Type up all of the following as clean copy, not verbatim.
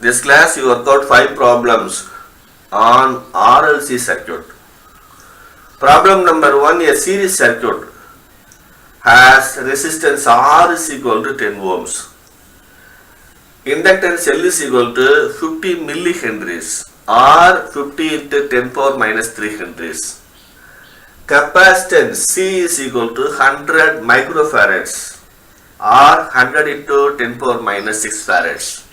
This class you work out 5 problems on RLC circuit. Problem number 1, a series circuit has resistance R is equal to 10 ohms. Inductance L is equal to 50 millihenries or 50 into 10 power minus 3 henries. Capacitance C is equal to 100 microfarads or 100 into 10 power minus 6 farads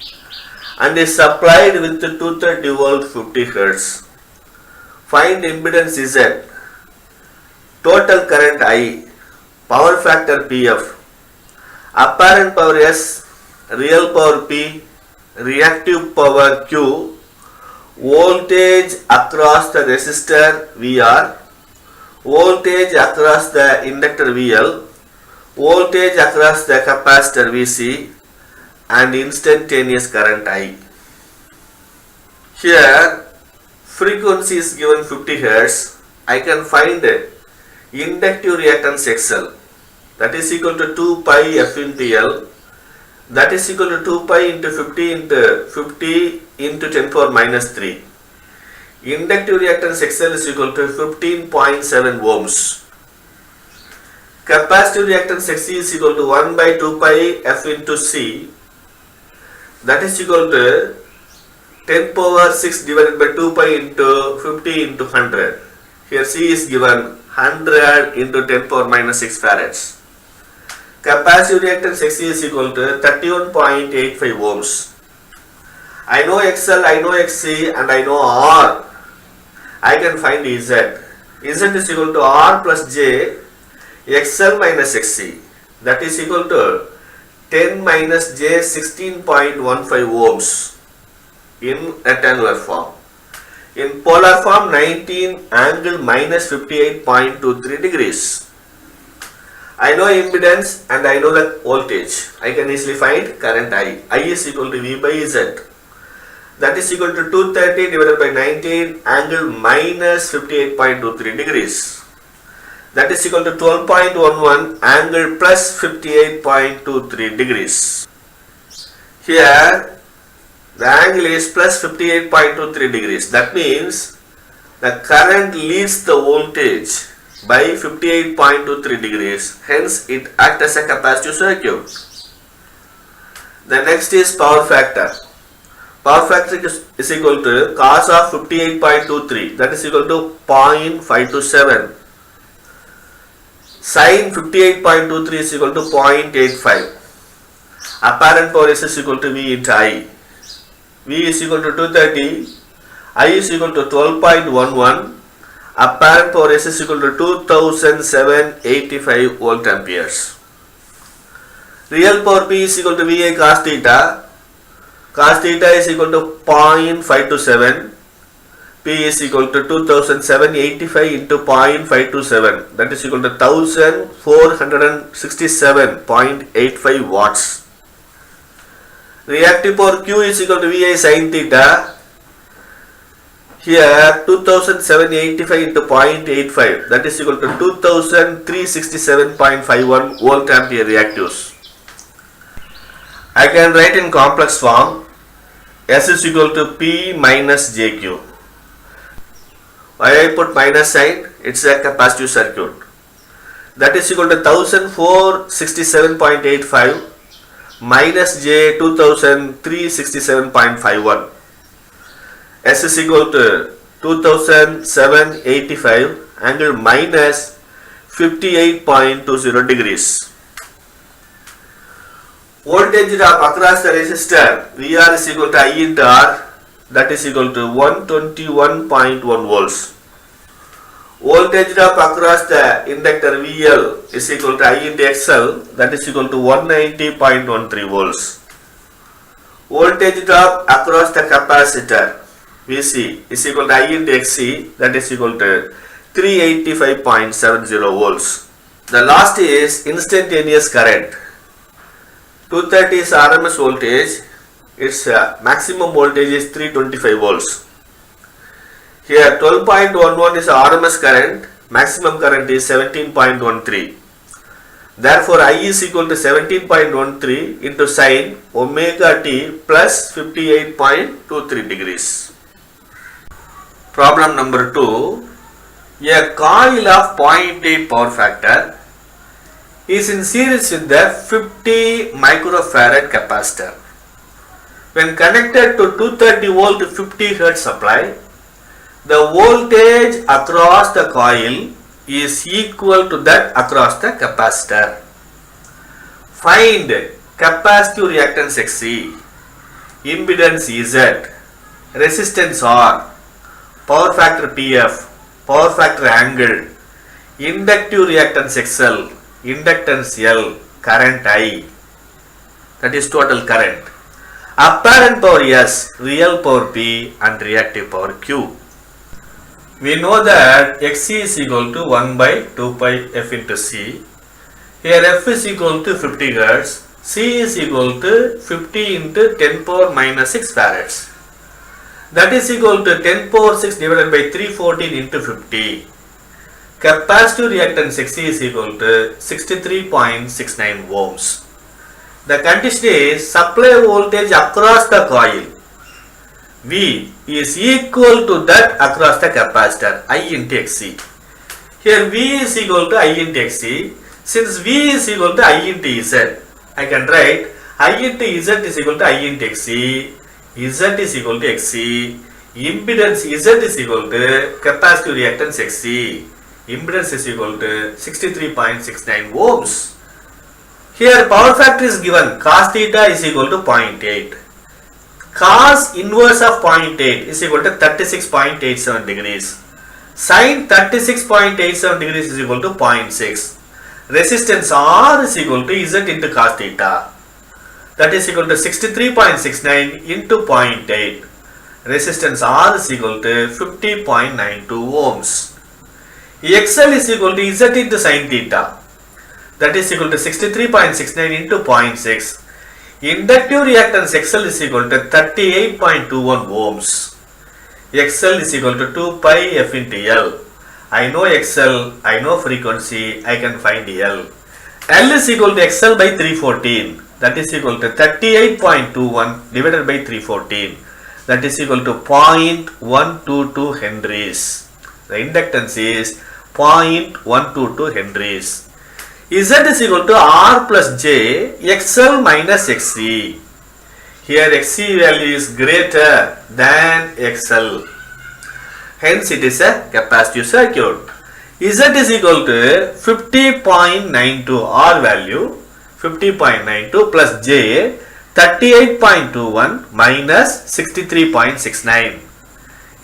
and is supplied with 230 volt 50 Hz. Find impedance Z, total current I, power factor PF, apparent power S, real power P, reactive power Q, voltage across the resistor VR, voltage across the inductor VL, voltage across the capacitor VC, and instantaneous current I. Here frequency is given 50 Hz. I can find inductive reactance XL, that is equal to 2 pi F into L, that is equal to 2 pi into 50 into 10 power minus 3. Inductive reactance XL is equal to 15.7 ohms. Capacitive reactance XC is equal to 1 by 2 pi F into C, that is equal to 10 power 6 divided by 2 pi into 50 into 100. Here C is given 100 into 10 power minus 6 farads. Capacitive reactance XC is equal to 31.85 ohms. I know XL, I know XC, and I know R. I can find Z. Z is equal to R plus J, XL minus XC. That is equal to 10 minus J 16.15 ohms in rectangular form. In polar form, 19 angle minus 58.23 degrees. I know impedance and I know the voltage. I can easily find current I. I is equal to V by Z. That is equal to 230 divided by 19 angle minus 58.23 degrees. That is equal to 12.11 angle plus 58.23 degrees. Here the angle is plus 58.23 degrees. That means the current leads the voltage by 58.23 degrees. Hence it acts as a capacitive circuit. The next is power factor. Power factor is equal to cos of 58.23, that is equal to 0.527. Sin 58.23 is equal to 0.85. Apparent power is equal to V into I. V is equal to 230, I is equal to 12.11, apparent power is equal to 2785 volt amperes. Real power P is equal to VA cos theta. Cos theta is equal to 0.527. P is equal to 2785 into 0.527. That is equal to 1467.85 watts. Reactive power Q is equal to VI sin theta. Here 2785 into 0.85. That is equal to 2367.51 volt ampere reactives. I can write in complex form. S is equal to P minus JQ. Why I put minus sign? It's a capacitive circuit. That is equal to 1467.85 minus J 2367.51. S is equal to 2785 angle minus 58.20 degrees. Voltage drop across the resistor VR is equal to I into R, that is equal to 121.1 volts. Voltage drop across the inductor VL is equal to I into XL, that is equal to 190.13 volts. Voltage drop across the capacitor VC is equal to I into XC, that is equal to 385.70 volts. The last is instantaneous current. 230 is RMS voltage, its maximum voltage is 325 volts. Here 12.11 is RMS current, maximum current is 17.13. Therefore, I is equal to 17.13 into sin omega t plus 58.23 degrees. Problem number 2. A coil of 0.8 power factor is in series with the 50 microfarad capacitor. When connected to 230 volt 50 Hz supply, the voltage across the coil is equal to that across the capacitor. Find capacitive reactance Xc, impedance Z, resistance R, power factor Pf, power factor angle, inductive reactance XL, inductance L, current I, that is total current, apparent power S, real power P and reactive power Q. We know that Xc is equal to 1 by 2 pi f into c. Here f is equal to 50 Hz, c is equal to 50 into 10 power minus 6 farads. That is equal to 10 power 6 divided by 314 into 50. Capacitive reactance Xc is equal to 63.69 ohms. The condition is supply voltage across the coil V is equal to that across the capacitor I into Xc. Here V is equal to I into Xc. Since V is equal to I into Z, I can write I into Z is equal to I into Xc. Z is equal to Xc. Impedance Z is equal to capacitive reactance Xc. Impedance is equal to 63.69 ohms. Here power factor is given cos theta is equal to 0.8. Cos inverse of 0.8 is equal to 36.87 degrees. Sin 36.87 degrees is equal to 0.6. Resistance R is equal to Z into cos theta. That is equal to 63.69 into 0.8. Resistance R is equal to 50.92 ohms. XL is equal to Z into sin theta. That is equal to 63.69 into 0.6. Inductive reactance XL is equal to 38.21 ohms. XL is equal to 2 pi f into L. I know XL, I know frequency, I can find L. L is equal to XL by 314. That is equal to 38.21 divided by 314. That is equal to 0.122 henries. The inductance is 0.122 henries. Z is equal to R plus J XL minus Xc. Here Xc value is greater than XL. Hence it is a capacitive circuit. Z is equal to 50.92 R value 50.92 plus J 38.21 minus 63.69.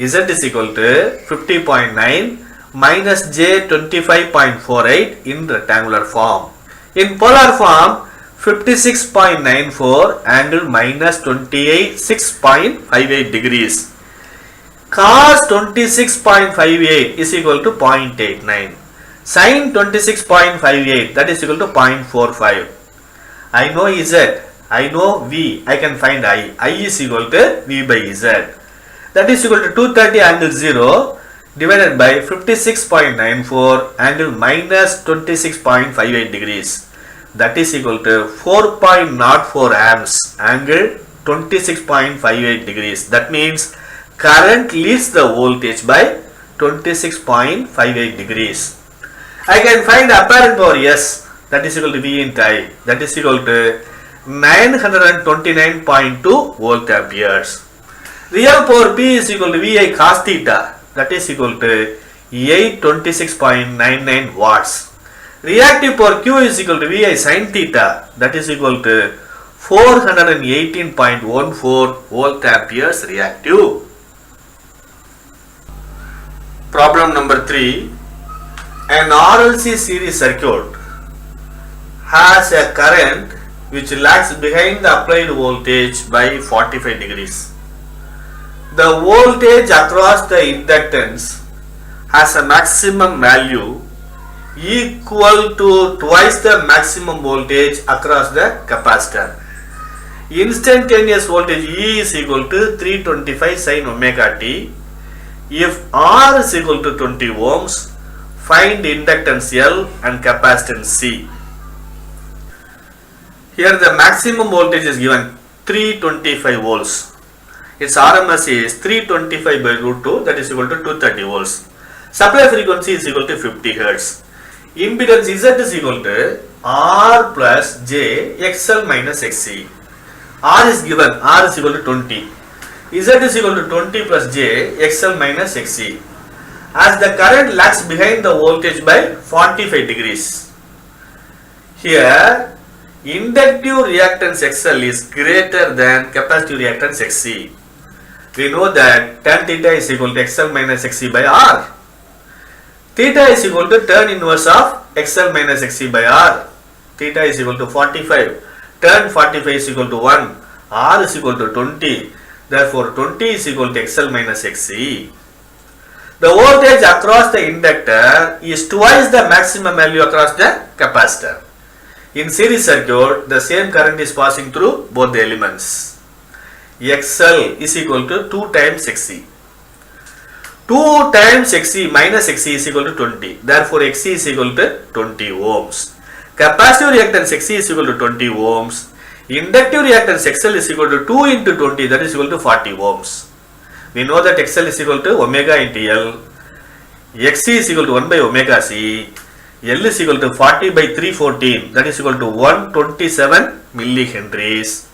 Z is equal to 50.9 minus J 25.48 in rectangular form. In polar form 56.94 angle minus 26.58 degrees. Cos 26.58 is equal to 0.89. Sin 26.58 that is equal to 0.45. I know Z, I know V, I can find I. I is equal to V by Z. That is equal to 230 angle 0 divided by 56.94 angle minus 26.58 degrees. That is equal to 4.04 amps angle 26.58 degrees. That means current leads the voltage by 26.58 degrees. I can find apparent power S, that is equal to V into I, that is equal to 929.2 volt amperes. Real power P is equal to VI cos theta, that is equal to 826.99 watts. Reactive power Q is equal to VI sin theta, that is equal to 418.14 volt amperes reactive. Problem number 3. An RLC series circuit has a current which lags behind the applied voltage by 45 degrees. The voltage across the inductance has a maximum value equal to twice the maximum voltage across the capacitor. Instantaneous voltage E is equal to 325 sin omega t. If R is equal to 20 ohms, find inductance L and capacitance C. Here the maximum voltage is given 325 volts. Its RMS is 325 by root 2, that is equal to 230 volts. Supply frequency is equal to 50 Hertz. Impedance Z is equal to R plus J XL minus XC. R is given, R is equal to 20. Z is equal to 20 plus J XL minus XC. As the current lags behind the voltage by 45 degrees. Here, inductive reactance XL is greater than capacitive reactance XC. We know that tan theta is equal to XL minus XC by R. Theta is equal to tan inverse of XL minus XC by R. Theta is equal to 45. Tan 45 is equal to 1. R is equal to 20. Therefore, 20 is equal to XL minus XC. The voltage across the inductor is twice the maximum value across the capacitor. In series circuit, the same current is passing through both the elements. XL is equal to 2 times XC. 2 times XC minus XC is equal to 20. Therefore, XC is equal to 20 ohms. Capacitive reactance XC is equal to 20 ohms. Inductive reactance XL is equal to 2 into 20, that is equal to 40 ohms. We know that XL is equal to omega into L. XC is equal to 1 by omega C. L is equal to 40 by 314, that is equal to 127 millihenries.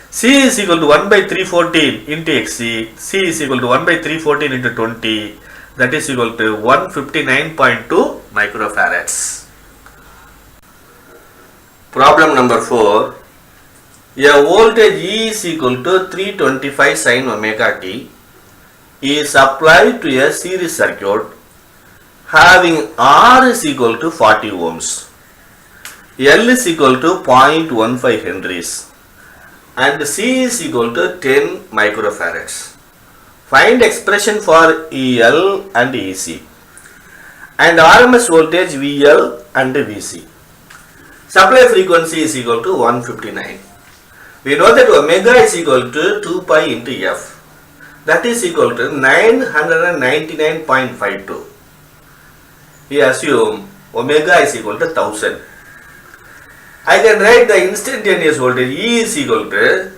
C is equal to 1 by 314 into Xc. C is equal to 1 by 314 into 20, that is equal to 159.2 microfarads. Problem number 4. A voltage E is equal to 325 sin omega t is applied to a series circuit having R is equal to 40 ohms, L is equal to 0.15 henries and C is equal to 10 microfarads. Find expression for EL and EC and RMS voltage VL and VC. Supply frequency is equal to 159. We know that omega is equal to 2 pi into F. That is equal to 999.52. We assume omega is equal to 1000. I can write the instantaneous voltage E is equal to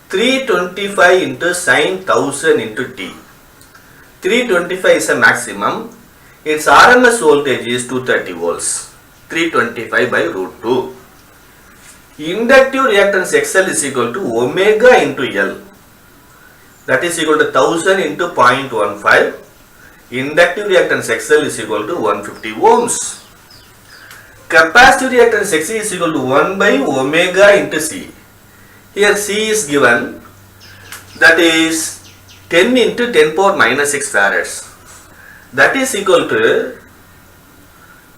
325 into sin 1000 into t. 325 is a maximum. Its RMS voltage is 230 volts. 325 by root 2. Inductive reactance XL is equal to omega into L. That is equal to 1000 into 0.15. Inductive reactance XL is equal to 150 ohms. Capacitive reactance XC is equal to 1 by omega into C. Here C is given, that is 10 into 10 power minus 6 farads. That is equal to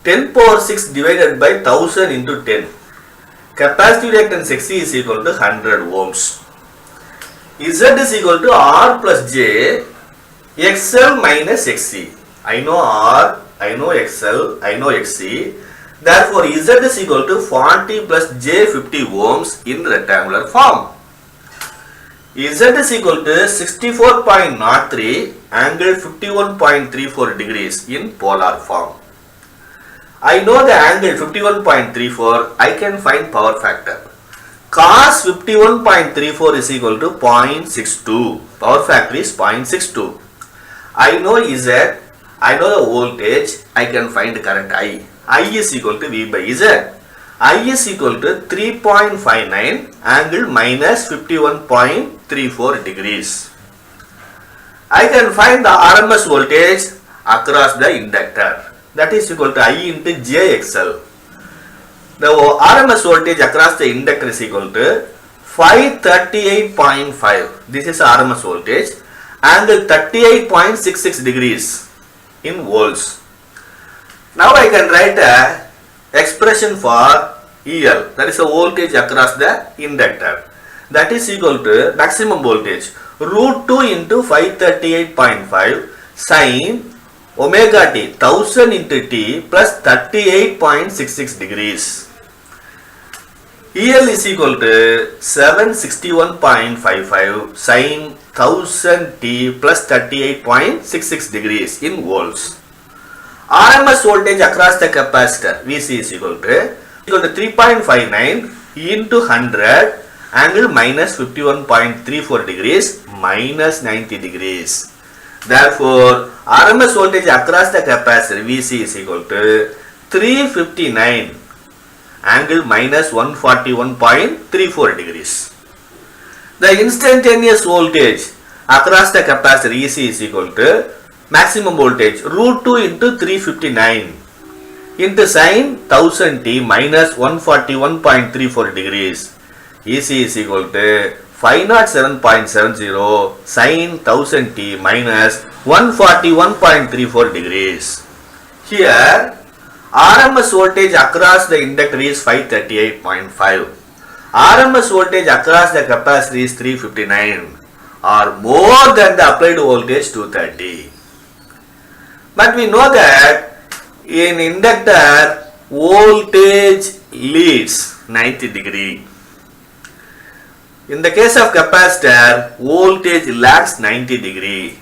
10 power 6 divided by 1000 into 10. Capacitive reactance XC is equal to 100 ohms. Z is equal to R plus J XL minus XC. I know R, I know XL, I know XC. Therefore, Z is equal to 40 plus J 50 ohms in rectangular form. Z is equal to 64.03 angle 51.34 degrees in polar form. I know the angle 51.34, I can find power factor. Cos 51.34 is equal to 0.62. Power factor is 0.62. I know Z, I know the voltage, I can find current I. I is equal to V by Z. I is equal to 3.59 angle minus 51.34 degrees. I can find the RMS voltage across the inductor. That is equal to I into JXL. The RMS voltage across the inductor is equal to 538.5. This is RMS voltage. Angle 38.66 degrees in volts. Now I can write a expression for EL, that is the voltage across the inductor. That is equal to maximum voltage root 2 into 538.5 sin omega t 1000 into t plus 38.66 degrees. EL is equal to 761.55 sin 1000 t plus 38.66 degrees in volts. RMS voltage across the capacitor VC is equal to 3.59 into 100 angle minus 51.34 degrees minus 90 degrees. Therefore, RMS voltage across the capacitor VC is equal to 359 angle minus 141.34 degrees. The instantaneous voltage across the capacitor EC is equal to maximum voltage root 2 into 359 into sine 1000 t minus 141.34 degrees. EC is equal to 507.70 sine 1000 t minus 141.34 degrees. Here RMS voltage across the inductor is 538.5. RMS voltage across the capacitor is 359 or more than the applied voltage 230. But we know that in inductor voltage leads 90 degree. In the case of capacitor, voltage lags 90 degree.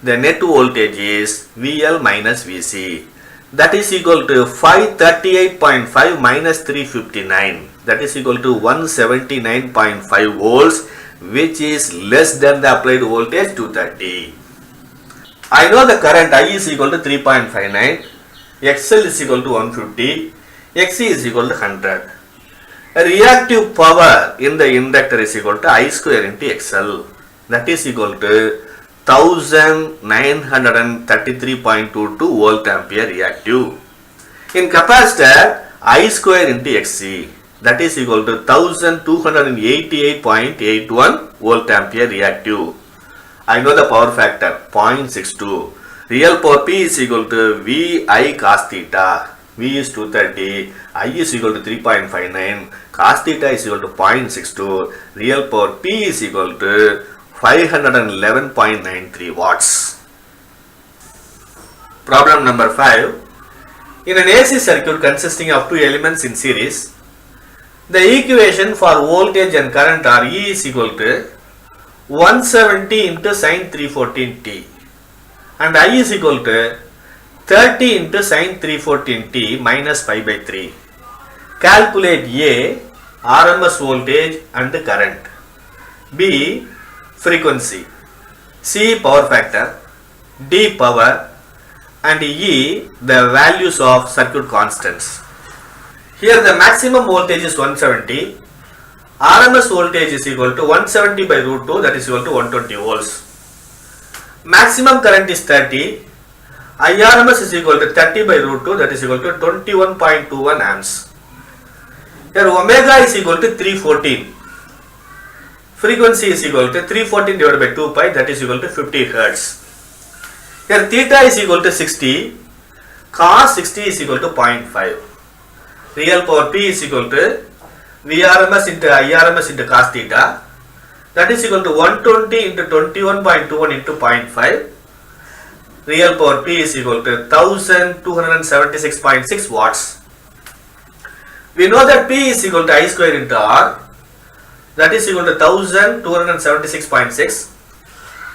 The net voltage is VL minus VC. That is equal to 538.5 minus 359. That is equal to 179.5 volts, which is less than the applied voltage 230. I know the current I is equal to 3.59, XL is equal to 150, XC is equal to 100. Reactive power in the inductor is equal to I square into XL. That is equal to 1933.22 volt ampere reactive. In capacitor, I square into XC. That is equal to 1288.81 volt ampere reactive. I know the power factor 0.62. Real power P is equal to VI cos theta. V is 230, I is equal to 3.59, cos theta is equal to 0.62, real power P is equal to 511.93 watts. Problem number 5. In an AC circuit consisting of two elements in series, the equation for voltage and current are E is equal to 170 into sin 314t and I is equal to 30 into sin 314t minus pi by 3. Calculate A, RMS voltage and current. B, frequency. C, power factor. D, power. And E, the values of circuit constants. Here the maximum voltage is 170. RMS voltage is equal to 170 by root 2, that is equal to 120 volts. Maximum current is 30. IRMS is equal to 30 by root 2, that is equal to 21.21 amps. Here omega is equal to 314. Frequency is equal to 314 divided by 2 pi, that is equal to 50 hertz. Here theta is equal to 60. Cos 60 is equal to 0.5. Real power P is equal to VRMS into IRMS into cos theta. That is equal to 120 into 21.21 into 0.5. Real power P is equal to 1276.6 watts. We know that P is equal to I square into R. That is equal to 1276.6.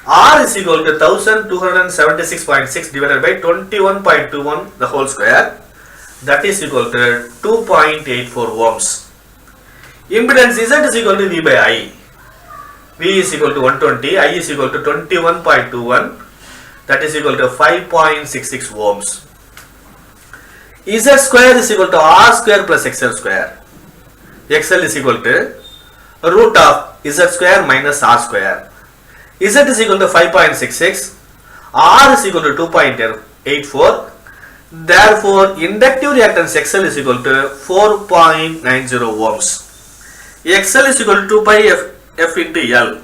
R is equal to 1276.6 divided by 21.21 the whole square. That is equal to 2.84 ohms. Impedance Z is equal to V by I. V is equal to 120, I is equal to 21.21. That is equal to 5.66 ohms. Z square is equal to R square plus XL square. XL is equal to root of Z square minus R square. Z is equal to 5.66. R is equal to 2.84. Therefore, inductive reactance XL is equal to 4.90 ohms. XL is equal to 2 pi F into L.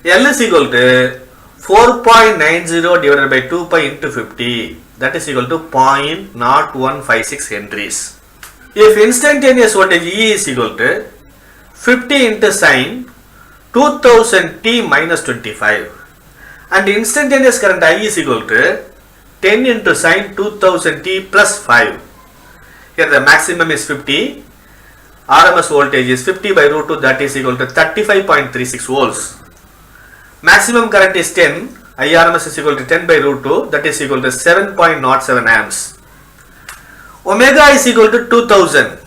L is equal to 4.90 divided by 2 pi into 50. That is equal to 0.0156 henries. If instantaneous voltage E is equal to 50 into sine 2000 t minus 25 and instantaneous current I is equal to 10 into sine 2000 t plus 5. Here the maximum is 50. RMS voltage is 50 by root 2, that is equal to 35.36 volts. Maximum current is 10. IRMS is equal to 10 by root 2, that is equal to 7.07 amps. Omega is equal to 2000.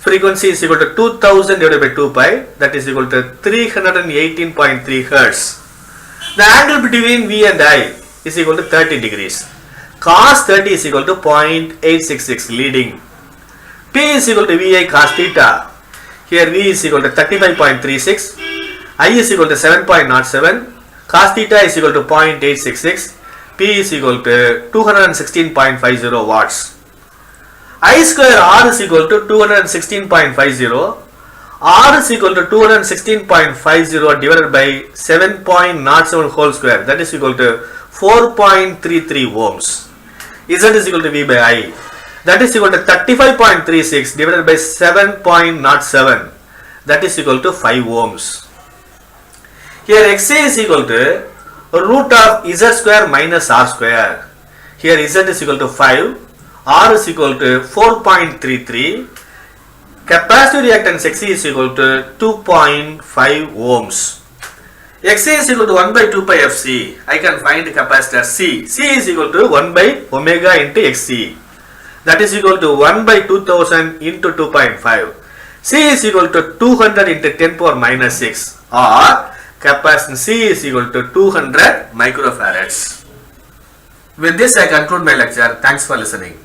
frequency is equal to 2000 divided by 2 pi, that is equal to 318.3 hertz. The angle between V and I is equal to 30 degrees. Cos 30 is equal to 0.866 leading. P is equal to VI cos theta. Here V is equal to 35.36, I is equal to 7.07, cos theta is equal to 0.866, P is equal to 216.50 watts. I square R is equal to 216.50, R is equal to 216.50 divided by 7.07 whole square, that is equal to 4.33 ohms. Z is equal to V by I, that is equal to 35.36 divided by 7.07, that is equal to 5 ohms. Here XA is equal to root of Z square minus R square. Here Z is equal to 5, R is equal to 4.33, capacitive reactance XC is equal to 2.5 ohms. XA is equal to 1 by 2 pi FC. I can find capacitor C. C is equal to 1 by omega into XC. That is equal to 1 by 2000 into 2.5. C is equal to 200 into 10 power minus 6, or capacitance C is equal to 200 microfarads. With this I conclude my lecture. Thanks for listening.